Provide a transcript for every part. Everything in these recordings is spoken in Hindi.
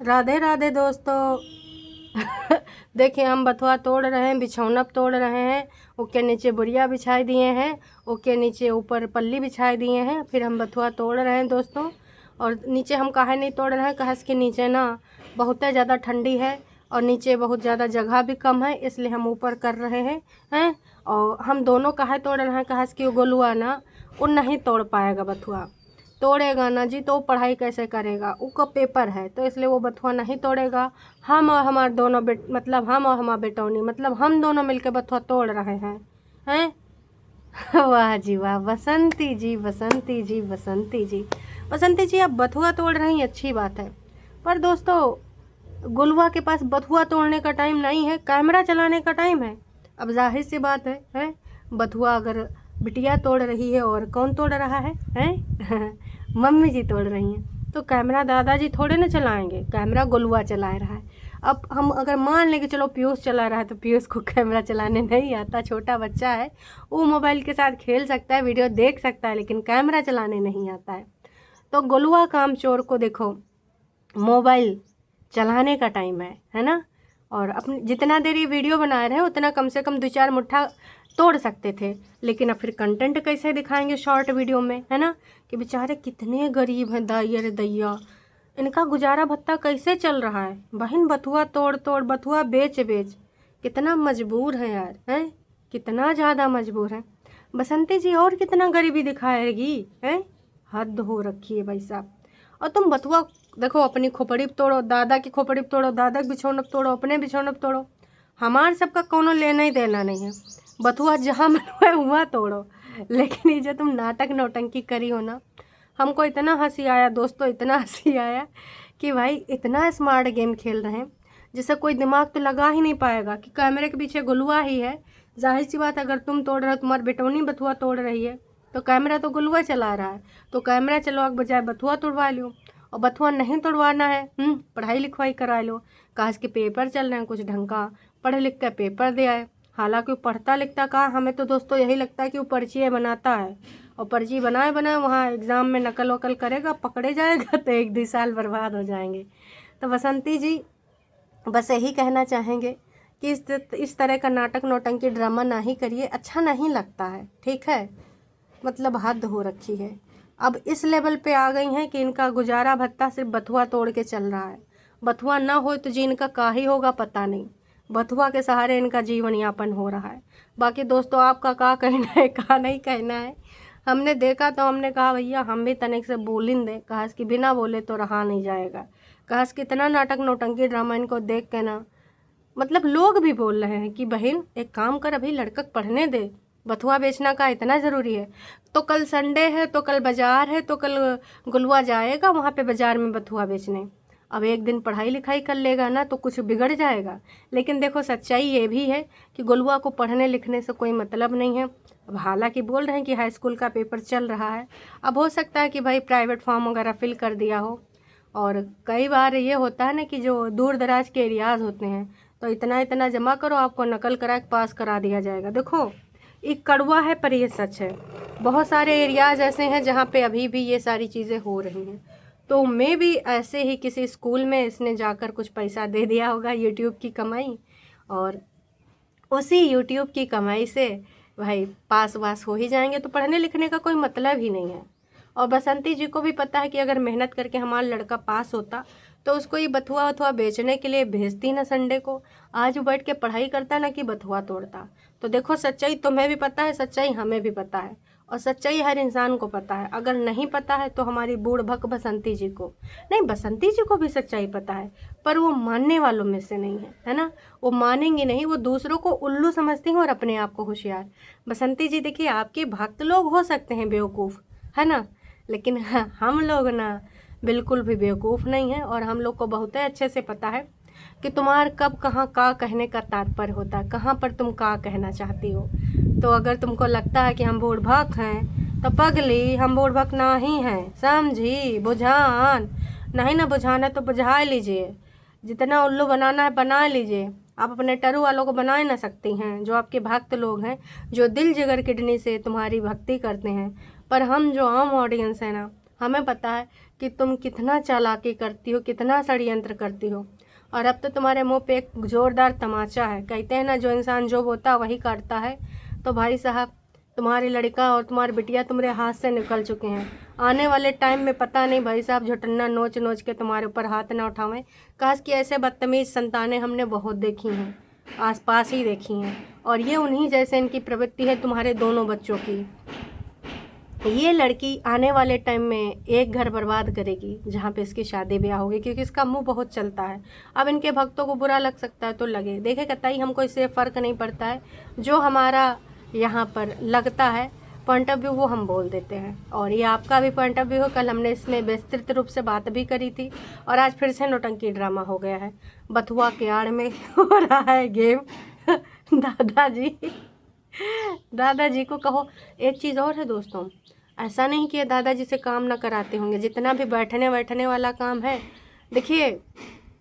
राधे राधे दोस्तों। देखिए हम बथुआ तोड़ रहे हैं, बिछौना तोड़ रहे हैं। उसके नीचे बुरिया बिछाई दिए हैं, उसके नीचे ऊपर पल्ली बिछाई दिए हैं। फिर हम बथुआ तोड़ रहे हैं दोस्तों। और नीचे हम काहे नहीं तोड़ रहे हैं, कहे के नीचे ना बहुत ज़्यादा ठंडी है और नीचे बहुत ज़्यादा जगह भी कम है, इसलिए हम ऊपर कर रहे हैं। और हम दोनों काहे तोड़ रहे हैं, कहे कि गोलुआ ना वो नहीं तोड़ पाएगा बथुआ। तोड़ेगा ना जी तो वो पढ़ाई कैसे करेगा, उसका पेपर है, तो इसलिए वो बथुआ नहीं तोड़ेगा। हम और हमारे दोनों मतलब हम और हमारा बेटौनी मतलब हम दोनों मिलकर बथुआ तोड़ रहे हैं। वाह जी वाह, बसंती जी बसंती जी बसंती जी बसंती जी, आप बथुआ तोड़ रही हैं, अच्छी बात है। पर दोस्तों गुलवा के पास बथुआ तोड़ने का टाइम नहीं है, कैमरा चलाने का टाइम है। अब जाहिर सी बात है बथुआ अगर बिटिया तोड़ रही है और कौन तोड़ रहा है मम्मी जी तोड़ रही हैं, तो कैमरा दादाजी थोड़े ना चलाएंगे, कैमरा गुलवा चला रहा है। अब हम अगर मान लें कि चलो पीयूष चला रहा है, तो पीयूष को कैमरा चलाने नहीं आता, छोटा बच्चा है, वो मोबाइल के साथ खेल सकता है, वीडियो देख सकता है, लेकिन कैमरा चलाने नहीं आता है। तो गुलवा काम चोर को देखो मोबाइल चलाने का टाइम है ना। और अपने जितना देर ये वीडियो बना रहे हैं उतना कम से कम 2-4 मुट्ठा तोड़ सकते थे, लेकिन अब फिर कंटेंट कैसे दिखाएंगे शॉर्ट वीडियो में, है ना। कि बेचारे कितने गरीब हैं, दैया रे दैया, इनका गुजारा भत्ता कैसे चल रहा है। बहन बथुआ तोड़ तोड़, बथुआ बेच बेच कितना मजबूर है यार, है कितना ज़्यादा मजबूर है। बसंती जी और कितना गरीबी दिखाएगी, है हद हो रखी है भाई साहब। और तुम बथुआ देखो, अपनी खोपड़ी तोड़ो, दादा की खोपड़ी तोड़ो, दादा की बिछौना तोड़ो, अपने बिछौना तोड़ो, हमारे सबका कोनो लेना ही देना नहीं है। बथुआ जहाँ मन है वहाँ तोड़ो, लेकिन ये जो तुम नाटक नौटंकी करी हो ना, हमको इतना हंसी आया दोस्तों, इतना हंसी आया कि भाई इतना स्मार्ट गेम खेल रहे हैं जिससे कोई दिमाग तो लगा ही नहीं पाएगा कि कैमरे के पीछे गुलवा ही है। जाहिर सी बात, अगर तुम तोड़ रहे हो, तुम्हारी बेटौनी बथुआ तोड़ रही है, तो कैमरा तो गुलवा चला रहा है, तो कैमरा चलवा के बजाय बथुआ तोड़वा लो। और बथुआ नहीं तोड़वाना है, पढ़ाई लिखवाई करा लो। काश के पेपर चल रहे हैं, कुछ ढंग का पढ़ लिख कर पेपर दे आए। हालांकि वो पढ़ता लिखता कहाँ, हमें तो दोस्तों यही लगता है कि वो पर्ची बनाता है, और पर्ची बनाए बनाए वहाँ एग्ज़ाम में नकल वकल करेगा, पकड़े जाएगा, तो 1-2 साल बर्बाद हो जाएंगे। तो बसंती जी बस यही कहना चाहेंगे कि इस तरह का नाटक नौटंकी ड्रामा ना ही करिए, अच्छा नहीं लगता है, ठीक है। मतलब हद हो रखी है। अब इस लेवल पे आ गई हैं कि इनका गुजारा भत्ता सिर्फ बथुआ तोड़ के चल रहा है। बथुआ ना हो तो जी इनका का ही होगा पता नहीं, बथुआ के सहारे इनका जीवन यापन हो रहा है। बाकी दोस्तों आपका का कहना है, का नहीं कहना है। हमने देखा तो हमने कहा भैया हम भी तनिक से बोलिन दे, कहा कि बिना बोले तो रहा नहीं जाएगा। कहा कितना नाटक नौटंकी ड्रामा इनको देख के ना, मतलब लोग भी बोल रहे हैं कि बहन एक काम कर, अभी लड़का पढ़ने दे, बथुआ बेचना का इतना ज़रूरी है। तो कल संडे है, तो कल बाज़ार है, तो कल गुलवा जाएगा वहाँ पे बाज़ार में बथुआ बेचने। अब एक दिन पढ़ाई लिखाई कर लेगा ना तो कुछ बिगड़ जाएगा। लेकिन देखो सच्चाई ये भी है कि गुलवा को पढ़ने लिखने से कोई मतलब नहीं है। अब हालांकि बोल रहे हैं कि हाई स्कूल का पेपर चल रहा है, अब हो सकता है कि भाई प्राइवेट फॉर्म वगैरह फिल कर दिया हो। और कई बार ये होता है ना कि जो दूर दराज के एरियाज़ होते हैं, तो इतना इतना जमा करो, आपको नकल करा के पास करा दिया जाएगा। देखो एक कड़वा है पर ये सच है, बहुत सारे एरियाज़ ऐसे हैं जहाँ पे अभी भी ये सारी चीज़ें हो रही हैं। तो मैं भी ऐसे ही किसी स्कूल में इसने जाकर कुछ पैसा दे दिया होगा, यूट्यूब की कमाई, और उसी यूट्यूब की कमाई से भाई पास वास हो ही जाएंगे, तो पढ़ने लिखने का कोई मतलब ही नहीं है। और बसंती जी को भी पता है कि अगर मेहनत करके हमारा लड़का पास होता तो उसको ये बथुआ वथुआ बेचने के लिए भेजती ना संडे को, आज वो बैठ के पढ़ाई करता ना कि बथुआ तोड़ता। तो देखो सच्चाई तुम्हें भी पता है, सच्चाई हमें भी पता है, और सच्चाई हर इंसान को पता है। अगर नहीं पता है तो हमारी बूढ़ भक बसंती जी को नहीं, बसंती जी को भी सच्चाई पता है, पर वो मानने वालों में से नहीं है ना। वो मानेंगे नहीं, वो दूसरों को उल्लू समझती हैं और अपने आप को होशियार। बसंती जी देखिए, आपके भक्त लोग हो सकते हैं बेवकूफ़, है ना, लेकिन हम लोग ना बिल्कुल भी बेवकूफ़ नहीं हैं, और हम लोग को बहुत अच्छे से पता है कि तुम्हार कब कहाँ का कहने का तात्पर्य होता है, कहाँ पर तुम का कहना चाहती हो। तो अगर तुमको लगता है कि हम बूढ़ भक्त हैं, तो पगली हम बूढ़ भक्त नहीं हैं, समझी, बुझान नहीं ना, बुझाना तो बुझा लीजिए, जितना उल्लू बनाना है बना लीजिए। आप अपने टरू वालों को बना ही ना सकती हैं, जो आपके भक्त लोग हैं, जो दिल जिगर किडनी से तुम्हारी भक्ति करते हैं। पर हम जो आम ऑडियंस है ना, हमें पता है कि तुम कितना चालाकी करती हो, कितना षड्यंत्र करती हो। और अब तो तुम्हारे मुंह पे एक ज़ोरदार तमाचा है। कहते हैं ना, जो इंसान जो बोता है वही काटता है। तो भाई साहब, तुम्हारी लड़का और तुम्हारी बिटिया तुम्हारे हाथ से निकल चुके हैं। आने वाले टाइम में पता नहीं भाई साहब, झुटन्ना नोच नोच के तुम्हारे ऊपर हाथ ना उठावें। काश कि ऐसे बदतमीज़ संतानें हमने बहुत देखी हैं, आसपास ही देखी हैं। और ये उन्हीं जैसे इनकी प्रवृत्ति है तुम्हारे दोनों बच्चों की। ये लड़की आने वाले टाइम में एक घर बर्बाद करेगी जहाँ पे इसकी शादी ब्याह होगी, क्योंकि इसका मुंह बहुत चलता है। अब इनके भक्तों को बुरा लग सकता है तो लगे, देखे कतई हमको इससे फ़र्क नहीं पड़ता है। जो हमारा यहाँ पर लगता है पॉइंट ऑफ व्यू वो हम बोल देते हैं। और ये आपका भी पॉइंट ऑफ व्यू हो। कल हमने इसमें विस्तृत रूप से बात भी करी थी और आज फिर से नौटंकी ड्रामा हो गया है। बथुआ के आड़ में हो रहा है गेम। दादाजी को कहो। एक चीज़ और है दोस्तों, ऐसा नहीं कि दादाजी से काम ना कराते होंगे। जितना भी बैठने वाला काम है, देखिए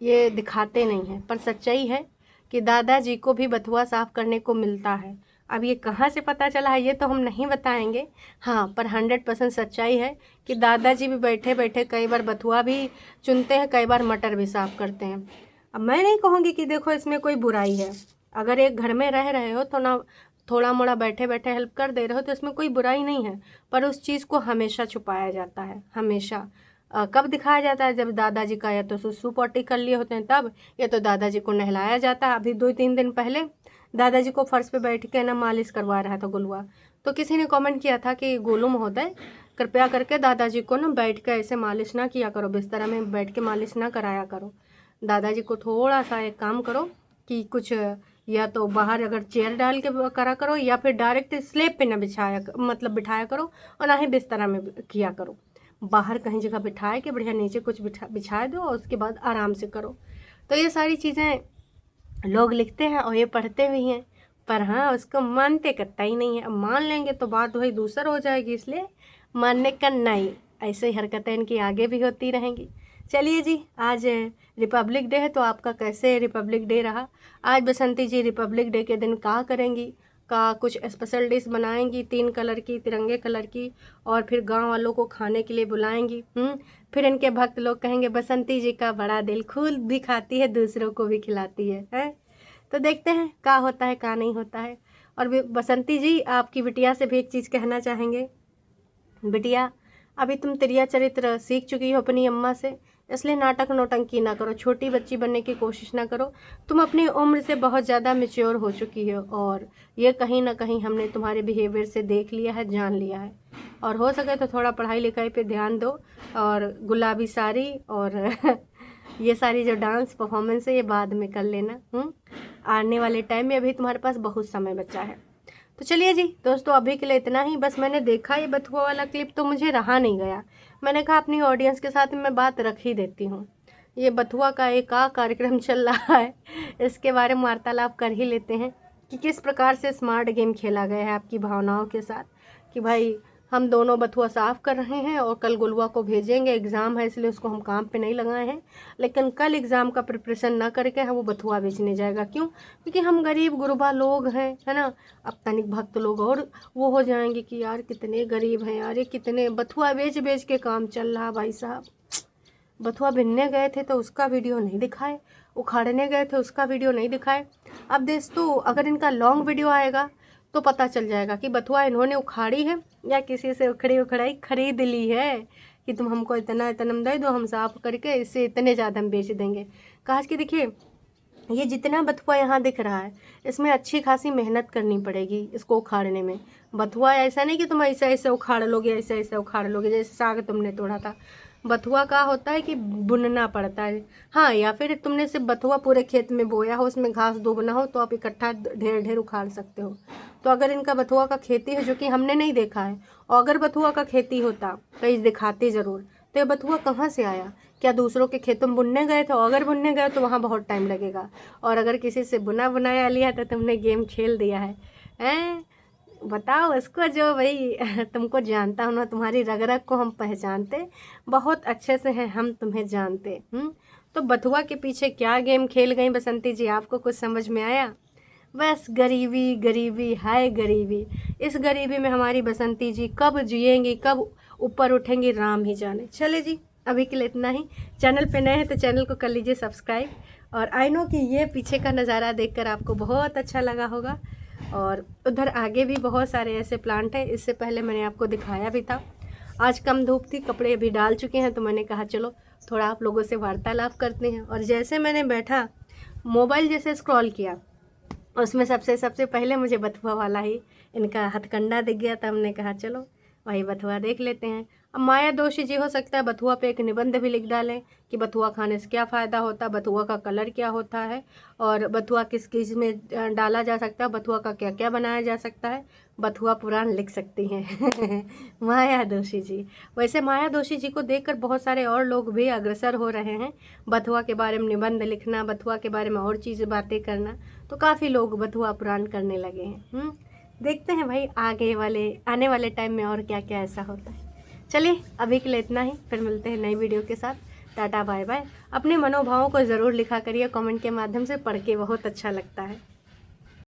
ये दिखाते नहीं हैं, पर सच्चाई है कि दादाजी को भी बथुआ साफ़ करने को मिलता है। अब ये कहाँ से पता चला है ये तो हम नहीं बताएंगे, हाँ, पर 100% सच्चाई है कि दादाजी भी बैठे बैठे कई बार बथुआ भी चुनते हैं, कई बार मटर भी साफ़ करते हैं। अब मैं नहीं कहूँगी कि देखो इसमें कोई बुराई है। अगर एक घर में रह रहे हो तो ना थोड़ा मोड़ा बैठे बैठे हेल्प कर दे रहे हो तो इसमें कोई बुराई नहीं है। पर उस चीज़ को हमेशा छुपाया जाता है, हमेशा। कब दिखाया जाता है? जब दादाजी का या तो सुसु पॉटी कर लिए होते हैं तब, या तो दादाजी को नहलाया जाता है। अभी 2-3 दिन पहले दादाजी को फर्श पे बैठ के ना मालिश करवा रहा था गुलुआ। तो किसी ने कमेंट किया था कि गोलू महोदय कृपया करके दादाजी को ना बैठ के ऐसे मालिश ना किया करो, बिस्तर में बैठ के मालिश ना कराया करो। दादाजी को थोड़ा सा एक काम करो कि कुछ या तो बाहर अगर चेयर डाल के करा करो, या फिर डायरेक्ट स्लेब पे ना बिठाया करो, और ना ही बिस्तर में किया करो। बाहर कहीं जगह बिठाए के बढ़िया नीचे कुछ बिछा दो और उसके बाद आराम से करो। तो ये सारी चीज़ें लोग लिखते हैं और ये पढ़ते भी हैं, पर हाँ उसको मानते कतई नहीं है। अब मान लेंगे तो बात वही दूसर हो जाएगी, इसलिए मानने का नहीं। ऐसे ही हरकतें इनकी आगे भी होती रहेंगी। चलिए जी, आज रिपब्लिक डे है तो आपका कैसे रिपब्लिक डे रहा? आज बसंती जी रिपब्लिक डे के दिन क्या करेंगी? का कुछ स्पेशल डिश बनाएंगी 3 कलर की, तिरंगे कलर की, और फिर गांव वालों को खाने के लिए बुलाएंगी। फिर इनके भक्त लोग कहेंगे बसंती जी का बड़ा दिल, खुद भी खाती है दूसरों को भी खिलाती है? तो देखते हैं क्या होता है क्या नहीं होता है। और बसंती जी, आपकी बिटिया से भी एक चीज़ कहना चाहेंगे। बिटिया, अभी तुम त्रिया चरित्र सीख चुकी हो अपनी अम्मा से, इसलिए नाटक नौटंकी ना करो, छोटी बच्ची बनने की कोशिश ना करो। तुम अपनी उम्र से बहुत ज़्यादा मैच्योर हो चुकी हो, और ये कहीं ना कहीं हमने तुम्हारे बिहेवियर से देख लिया है, जान लिया है। और हो सके तो थोड़ा पढ़ाई लिखाई पे ध्यान दो, और गुलाबी साड़ी और ये सारी जो डांस परफॉर्मेंस है ये बाद में कर लेना। आने वाले टाइम में अभी तुम्हारे पास बहुत समय बचा है। तो चलिए जी दोस्तों, अभी के लिए इतना ही। बस मैंने देखा ये बथुआ वाला क्लिप तो मुझे रहा नहीं गया, मैंने कहा अपनी ऑडियंस के साथ मैं बात रख ही देती हूँ। ये बथुआ का एक कार्यक्रम चल रहा है, इसके बारे में वार्तालाप कर ही लेते हैं कि किस प्रकार से स्मार्ट गेम खेला गया है आपकी भावनाओं के साथ। कि भाई हम दोनों बथुआ साफ़ कर रहे हैं और कल गुलुआ को भेजेंगे, एग्ज़ाम है इसलिए उसको हम काम पे नहीं लगाए हैं, लेकिन कल एग्ज़ाम का प्रिपरेशन ना करके हम वो बथुआ बेचने जाएगा। क्यों? क्योंकि हम गरीब गुरबा लोग हैं, है ना। अब तनिक भक्त लोग और वो हो जाएंगे कि यार कितने गरीब हैं यार, ये कितने बथुआ बेच बेच के काम चल रहा। भाई साहब, बथुआ बिनने गए थे तो उसका वीडियो नहीं दिखाए, उखाड़ने गए थे उसका वीडियो नहीं दिखाए। अब दोस्तों, अगर इनका लॉन्ग वीडियो आएगा तो पता चल जाएगा कि बथुआ इन्होंने उखाड़ी है या किसी से उखड़ाई खरीद ली है, कि तुम हमको इतना इतना दे दो, हम साफ करके इससे इतने ज़्यादा हम बेच देंगे। काश कि देखिए, ये जितना बथुआ यहाँ दिख रहा है इसमें अच्छी खासी मेहनत करनी पड़ेगी इसको उखाड़ने में। बथुआ ऐसा नहीं कि तुम ऐसे ऐसे उखाड़ लोगे, ऐसे ऐसे उखाड़ लोगे जैसे साग तुमने तोड़ा था। बथुआ का होता है कि बुनना पड़ता है। हाँ, या फिर तुमने सिर्फ बथुआ पूरे खेत में बोया हो, उसमें घास दुबना हो, तो आप इकट्ठा ढेर ढेर उखाड़ सकते हो। तो अगर इनका बथुआ का खेती है, जो कि हमने नहीं देखा है, और अगर बथुआ का खेती होता तो इस दिखाते ज़रूर। तो ये बथुआ कहाँ से आया? क्या दूसरों के खेतों में बुनने गए थे? अगर बुनने गए तो वहाँ बहुत टाइम लगेगा, और अगर किसी से बुना बनाया लिया तो तुमने गेम खेल दिया है। हैं? बताओ उसको, जो भाई तुमको जानता हूँ ना, तुम्हारी रग रग को हम पहचानते बहुत अच्छे से हैं, हम तुम्हें जानते। तो बथुआ के पीछे क्या गेम खेल गई बसंती जी, आपको कुछ समझ में आया? बस गरीबी गरीबी हाय गरीबी। इस गरीबी में हमारी बसंती जी कब जिएंगी, कब ऊपर उठेंगी, राम ही जाने। चले जी, अभी के लिए इतना ही। चैनल पे नए हैं तो चैनल को कर लीजिए सब्सक्राइब। और आई नो कि ये पीछे का नज़ारा देखकर आपको बहुत अच्छा लगा होगा। और उधर आगे भी बहुत सारे ऐसे प्लांट हैं, इससे पहले मैंने आपको दिखाया भी था। आज कम धूप थी, कपड़े अभी डाल चुके हैं, तो मैंने कहा चलो थोड़ा आप लोगों से वार्तालाप करते हैं। और जैसे मैंने बैठा मोबाइल जैसे स्क्रॉल किया, उसमें सबसे पहले मुझे बथुआ वाला ही इनका हथकंडा दिख गया, तब हमने कहा चलो वही बथुआ देख लेते हैं। अब माया दोषी जी हो सकता है बथुआ पे एक निबंध भी लिख डालें कि बथुआ खाने से क्या फ़ायदा होता है, बथुआ का कलर क्या होता है, और बथुआ किस किस में डाला जा सकता है, बथुआ का क्या क्या बनाया जा सकता है। बथुआ पुराण लिख सकती हैं माया दोषी जी। वैसे माया दोषी जी को देखकर बहुत सारे और लोग भी अग्रसर हो रहे हैं बथुआ के बारे में निबंध लिखना, बथुआ के बारे में और चीज़ें बातें करना, तो काफ़ी लोग बथुआ पुराण करने लगे हैं। देखते हैं भाई आने वाले टाइम में और क्या क्या ऐसा होता है। चलिए अभी के लिए इतना ही, फिर मिलते हैं नई वीडियो के साथ। Tata bye bye. अपने मनोभावों को ज़रूर लिखा करिए कमेंट के माध्यम से, पढ़ के बहुत अच्छा लगता है।